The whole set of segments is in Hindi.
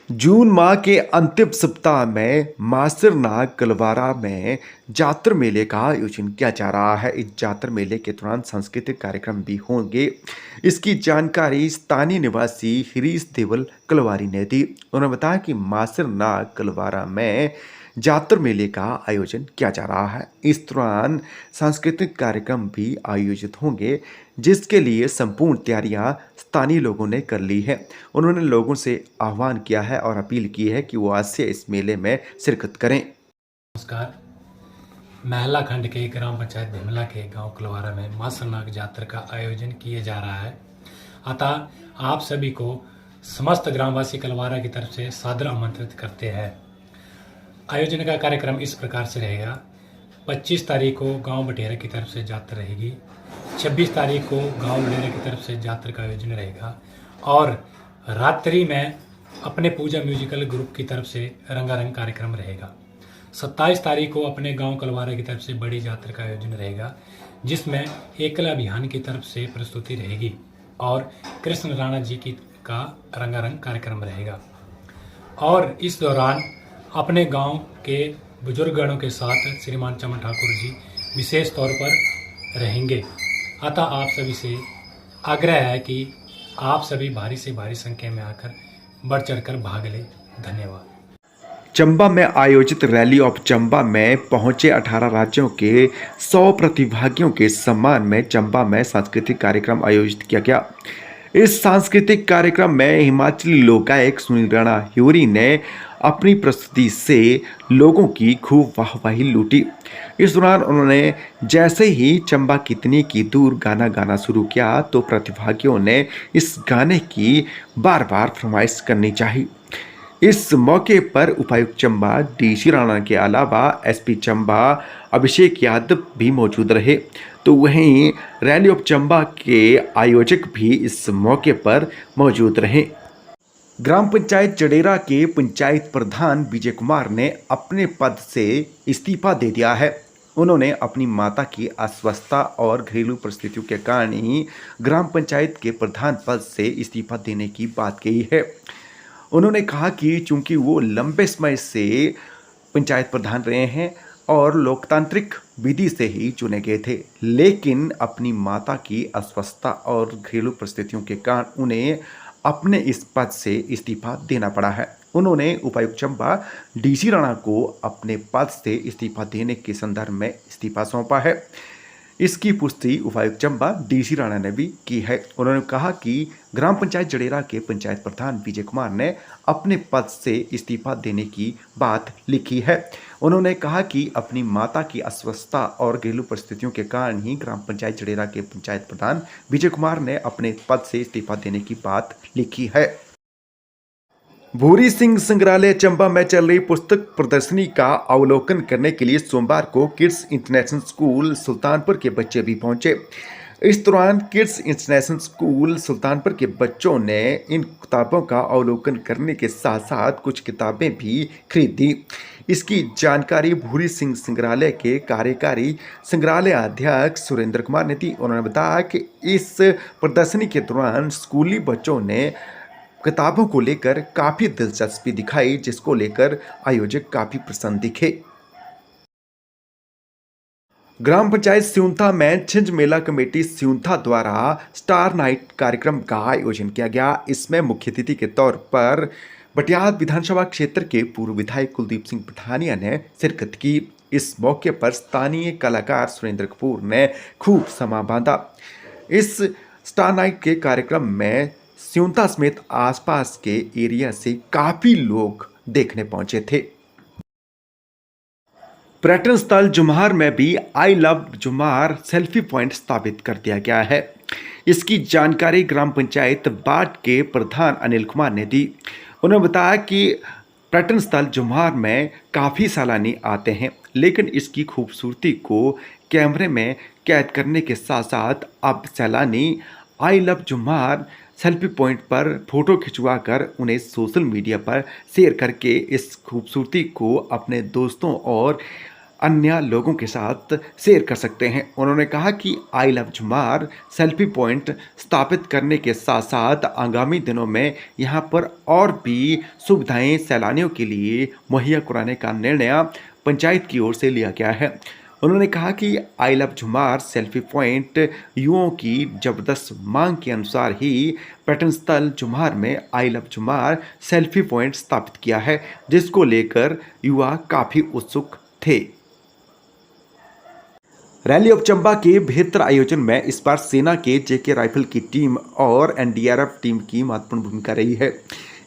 जून माह के अंतिम सप्ताह में मासिरनाग कलवारा में जातर मेले का आयोजन किया जा रहा है। इस जातर मेले के दौरान सांस्कृतिक कार्यक्रम भी होंगे। इसकी जानकारी स्थानीय निवासी हरीश देवल कलवारी ने दी। उन्होंने बताया कि मासिरनाग कलवारा में जातर मेले का आयोजन किया जा रहा है। इस दौरान सांस्कृतिक कार्यक्रम भी आयोजित होंगे, जिसके लिए संपूर्ण तैयारियां स्थानीय लोगों ने कर ली है। उन्होंने लोगों से आह्वान किया है और अपील की है कि वो आज से इस मेले में शिरकत करें। नमस्कार। महला खंड के ग्राम पंचायत भिमला के गांव कलवारा में मासिरनाग जातर का आयोजन किया जा रहा है। अतः आप सभी को समस्त ग्रामवासी कलवारा की तरफ से सादर आमंत्रित करते हैं। आयोजन का कार्यक्रम इस प्रकार से रहेगा। 25 तारीख को गांव बटेरा की तरफ से जातर रहेगी। 26 तारीख को गांव बटेरा की तरफ से जातर का आयोजन रहेगा और रात्रि में अपने पूजा म्यूजिकल ग्रुप की तरफ से रंगारंग कार्यक्रम रहेगा। 27 तारीख को अपने गांव कलवारा की तरफ से बड़ी जातर का आयोजन रहेगा, जिसमें एकला अभियान की तरफ से प्रस्तुति रहेगी और कृष्ण राणा जी की का रंगारंग कार्यक्रम रहेगा। और इस दौरान अपने गांव के बुजुर्गगणों के साथ श्रीमान चमन ठाकुर जी विशेष तौर पर रहेंगे। अतः आप सभी से आग्रह है कि आप सभी भारी से भारी संख्या में आकर बढ़ चढ़कर भाग लें। धन्यवाद। चंबा में आयोजित रैली ऑफ चंबा में पहुंचे 18 राज्यों के 100 प्रतिभागियों के सम्मान में चंबा में सांस्कृतिक कार्यक्रम आयोजित किया गया। इस सांस्कृतिक कार्यक्रम में हिमाचली लोकायक सुनील राणा ह्यूरी ने अपनी प्रस्तुति से लोगों की खूब वाहवाही लूटी। इस दौरान उन्होंने जैसे ही चंबा कितनी की दूर गाना गाना शुरू किया तो प्रतिभागियों ने इस गाने की बार बार फरमाइश करनी चाहिए। इस मौके पर उपायुक्त चंबा डीसी राणा के अलावा एसपी चंबा अभिषेक यादव भी मौजूद रहे। तो वहीं रैली ऑफ चंबा के आयोजक भी इस मौके पर मौजूद रहे। ग्राम पंचायत जडेरा के पंचायत प्रधान विजय कुमार ने अपने पद से इस्तीफा दे दिया है। उन्होंने अपनी माता की अस्वस्थता और घरेलू परिस्थितियों के कारण ही ग्राम पंचायत के प्रधान पद से इस्तीफा देने की बात कही है। उन्होंने कहा कि चूंकि वो लंबे समय से पंचायत प्रधान रहे हैं और लोकतांत्रिक विधि से ही चुने गए थे, लेकिन अपनी माता की अस्वस्थता और घरेलू परिस्थितियों के कारण उन्हें अपने इस पद से इस्तीफा देना पड़ा है। उन्होंने उपायुक्त चंबा डीसी राणा को अपने पद से इस्तीफा देने के संदर्भ में इस्तीफा सौंपा है। इसकी पुष्टि उपायुक्त चंबा डीसी राणा ने भी की है। उन्होंने कहा कि ग्राम पंचायत जडेरा के पंचायत प्रधान विजय कुमार ने अपने पद से इस्तीफा देने की बात लिखी है। उन्होंने कहा कि अपनी माता की अस्वस्थता और घरेलू परिस्थितियों के कारण ही ग्राम पंचायत जडेरा के पंचायत प्रधान विजय कुमार ने अपने पद से इस्तीफा देने की बात लिखी है। भूरी सिंह संग्रहालय चंबा में चल रही पुस्तक प्रदर्शनी का अवलोकन करने के लिए सोमवार को किड्स इंटरनेशनल स्कूल सुल्तानपुर के बच्चे भी पहुंचे। इस दौरान किड्स इंटरनेशनल स्कूल सुल्तानपुर के बच्चों ने इन किताबों का अवलोकन करने के साथ साथ कुछ किताबें भी खरीदी। इसकी जानकारी भूरी सिंह संग्रहालय के कार्यकारी संग्रहालय अध्यक्ष सुरेंद्र कुमार ने दी। उन्होंने बताया कि इस प्रदर्शनी के दौरान स्कूली बच्चों ने किताबों को लेकर काफी दिलचस्पी दिखाई, जिसको लेकर आयोजक काफी प्रसन्न दिखे। ग्राम पंचायत स्यूंथा में छिंज मेला कमेटी स्यूंथा द्वारा स्टार नाइट कार्यक्रम का आयोजन किया गया। इसमें मुख्य अतिथि के तौर पर बटियात विधानसभा क्षेत्र के पूर्व विधायक कुलदीप सिंह पठानिया ने शिरकत की। इस मौके पर स्थानीय कलाकार सुरेंद्र कपूर ने खूब समा बांधा। इस स्टार नाइट के कार्यक्रम में स्यूंथा समेत आसपास के एरिया से काफी लोग देखने पहुंचे थे। पर्यटन स्थल जुमार में भी I love Jumar selfie point स्थापित कर दिया गया है। इसकी जानकारी ग्राम पंचायत बाट के प्रधान अनिल कुमार ने दी। उन्होंने बताया कि पर्यटन स्थल जुमार में काफ़ी सैलानी आते हैं, लेकिन इसकी खूबसूरती को कैमरे में कैद करने के साथ साथ अब सैलानी I love Jumar selfie point पर फोटो खिंचवा कर उन्हें सोशल मीडिया पर शेयर करके इस खूबसूरती को अपने दोस्तों और अन्य लोगों के साथ शेयर कर सकते हैं। उन्होंने कहा कि आई लव झुमार सेल्फी पॉइंट स्थापित करने के साथ साथ आगामी दिनों में यहां पर और भी सुविधाएं सैलानियों के लिए मुहैया कराने का निर्णय पंचायत की ओर से लिया गया है। उन्होंने कहा कि आई लव झुमार सेल्फी पॉइंट युवाओं की जबरदस्त मांग के अनुसार ही पर्यटन स्थल झुमार में आई लव झुमार सेल्फी पॉइंट स्थापित किया है, जिसको लेकर युवा काफ़ी उत्सुक थे। रैली ऑफ चंबा के बेहतर आयोजन में इस बार सेना के जेके राइफल की टीम और एनडीआरएफ टीम की महत्वपूर्ण भूमिका रही है।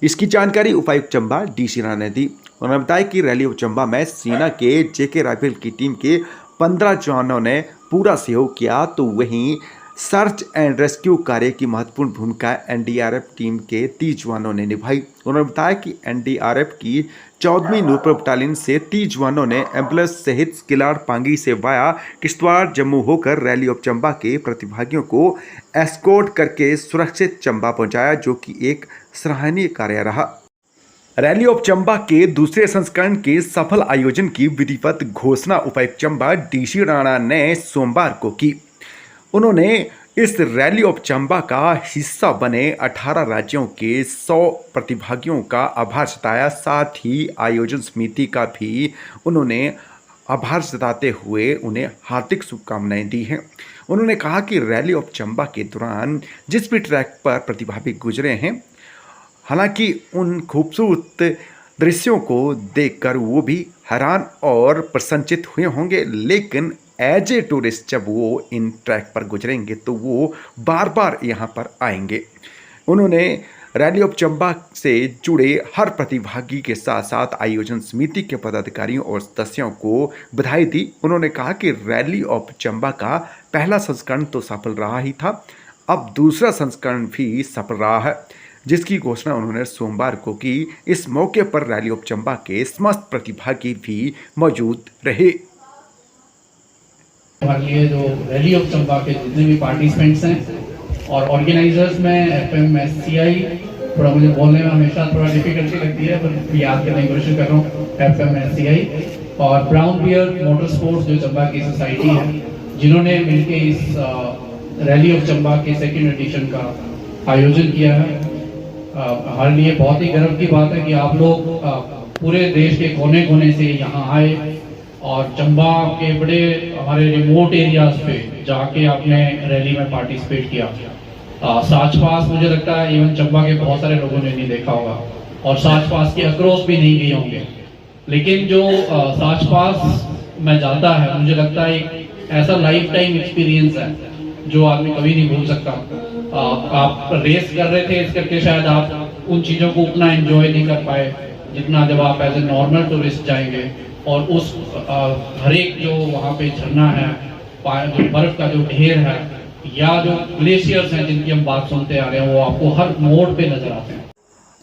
इसकी जानकारी उपायुक्त चंबा डी राणा ने दी। उन्होंने बताया कि रैली ऑफ चंबा में सेना के जेके राइफल की टीम के 15 जवानों ने पूरा सहयोग किया, तो वहीं सर्च एंड रेस्क्यू कार्य की महत्वपूर्ण भूमिका एनडीआरएफ टीम के 30 जवानों ने निभाई। उन्होंने बताया कि एनडीआरएफ की 14वीं नूरपुर बटालियन से 30 जवानों ने एम्बुलेंस सहित किलाड़ पांगी से वाया किश्तवाड़ जम्मू होकर रैली ऑफ चंबा के प्रतिभागियों को एस्कॉर्ट करके सुरक्षित चंबा पहुंचाया, जो कि एक सराहनीय कार्य रहा। रैली ऑफ चंबा के दूसरे संस्करण के सफल आयोजन की विधिवत घोषणा उपायुक्त चंबा डी राणा ने सोमवार को की। उन्होंने इस रैली ऑफ चंबा का हिस्सा बने 18 राज्यों के 100 प्रतिभागियों का आभार जताया। साथ ही आयोजन समिति का भी उन्होंने आभार जताते हुए उन्हें हार्दिक शुभकामनाएं दी हैं। उन्होंने कहा कि रैली ऑफ चंबा के दौरान जिस भी ट्रैक पर प्रतिभागी गुजरे हैं, हालांकि उन खूबसूरत दृश्यों को देखकर वो भी हैरान और प्रसन्नचित हुए होंगे, लेकिन एज ए टूरिस्ट जब वो इन ट्रैक पर गुजरेंगे तो वो बार बार यहाँ पर आएंगे। उन्होंने रैली ऑफ चंबा से जुड़े हर प्रतिभागी के साथ साथ आयोजन समिति के पदाधिकारियों और सदस्यों को बधाई दी। उन्होंने कहा कि रैली ऑफ चंबा का पहला संस्करण तो सफल रहा ही था, अब दूसरा संस्करण भी सफल रहा है, जिसकी घोषणा उन्होंने सोमवार को की। इस मौके पर रैली ऑफ चंबा के समस्त प्रतिभागी भी मौजूद रहे। हमारे लिए जो रैली ऑफ चंबा के जितने भी पार्टिसिपेंट्स हैं और ऑर्गेनाइजर्स में FMSCI, थोड़ा मुझे बोलने में हमेशा थोड़ा डिफिकल्टी लगती है पर याद करने की कोशिश कर रहा हूँ, FMSCI और ब्राउन बियर मोटर स्पोर्ट्स जो चंबा की सोसाइटी है, जिन्होंने मिलके इस रैली ऑफ चंबा के सेकेंड एडिशन का आयोजन किया है। हमारे लिए बहुत ही गर्व की बात है कि आप लोग पूरे देश के कोने कोने से यहाँ आए और चंबा के बड़े हमारे रिमोट एरियाज पे जाके आपने रैली में पार्टिसिपेट किया। साच पास मुझे लगता है इवन चंबा के बहुत सारे लोगों ने नहीं देखा होगा और साच पास के अक्रॉस भी नहीं गए होंगे, लेकिन जो साच पास में जाता है मुझे लगता है एक ऐसा लाइफ टाइम एक्सपीरियंस है जो आदमी कभी नहीं भूल सकता। आप रेस कर रहे थे, इस करके शायद आप उन चीज़ों को उतना एंजॉय नहीं कर पाए जितना जब आप एज ए नॉर्मल टूरिस्ट जाएंगे और उस हर एक जो वहाँ पे झरना है, जो बर्फ का जो ढेर है या जो ग्लेशियर्स हैं जिनकी हम बात सुनते आ रहे हैं, वो आपको हर मोड़ पे नजर आते हैं।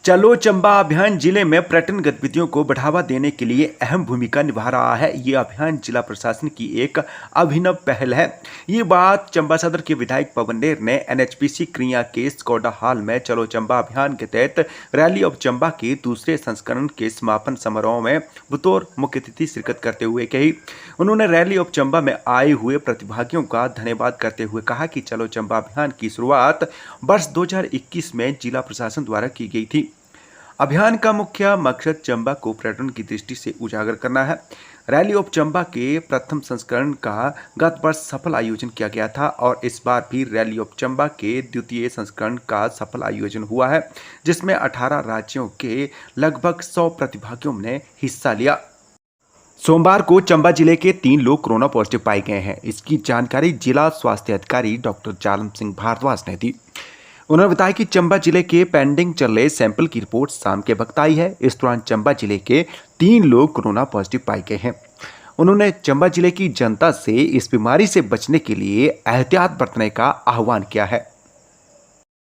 चलो चंबा अभियान जिले में पर्यटन गतिविधियों को बढ़ावा देने के लिए अहम भूमिका निभा रहा है। ये अभियान जिला प्रशासन की एक अभिनव पहल है। ये बात चंबा सदर के विधायक पवन नेर ने NHPC क्रिया के स्कोडा हॉल में चलो चंबा अभियान के तहत रैली ऑफ चंबा के दूसरे संस्करण के समापन समारोह में बतौर मुख्य अतिथि शिरकत करते हुए कही। उन्होंने रैली ऑफ चंबा में आए हुए प्रतिभागियों का धन्यवाद करते हुए कहा कि चलो चंबा अभियान की शुरुआत वर्ष 2021 में जिला प्रशासन द्वारा की गई थी। अभियान का मुख्य मकसद चंबा को पर्यटन की दृष्टि से उजागर करना है। रैली ऑफ चंबा के प्रथम संस्करण का गत वर्ष सफल आयोजन किया गया था और इस बार भी रैली ऑफ चंबा के द्वितीय संस्करण का सफल आयोजन हुआ है, जिसमें 18 राज्यों के लगभग 100 प्रतिभागियों ने हिस्सा लिया। सोमवार को चंबा जिले के 3 लोग कोरोना पॉजिटिव पाए गए हैं। इसकी जानकारी जिला स्वास्थ्य अधिकारी डॉक्टर जालम सिंह भारद्वाज ने दी। उन्होंने बताया कि चंबा जिले के पेंडिंग चल रहे सैंपल की रिपोर्ट शाम के वक्त आई है। इस दौरान चंबा जिले के 3 लोग कोरोना पॉजिटिव पाए गए हैं। उन्होंने चंबा जिले की जनता से इस बीमारी से बचने के लिए एहतियात बरतने का आह्वान किया है।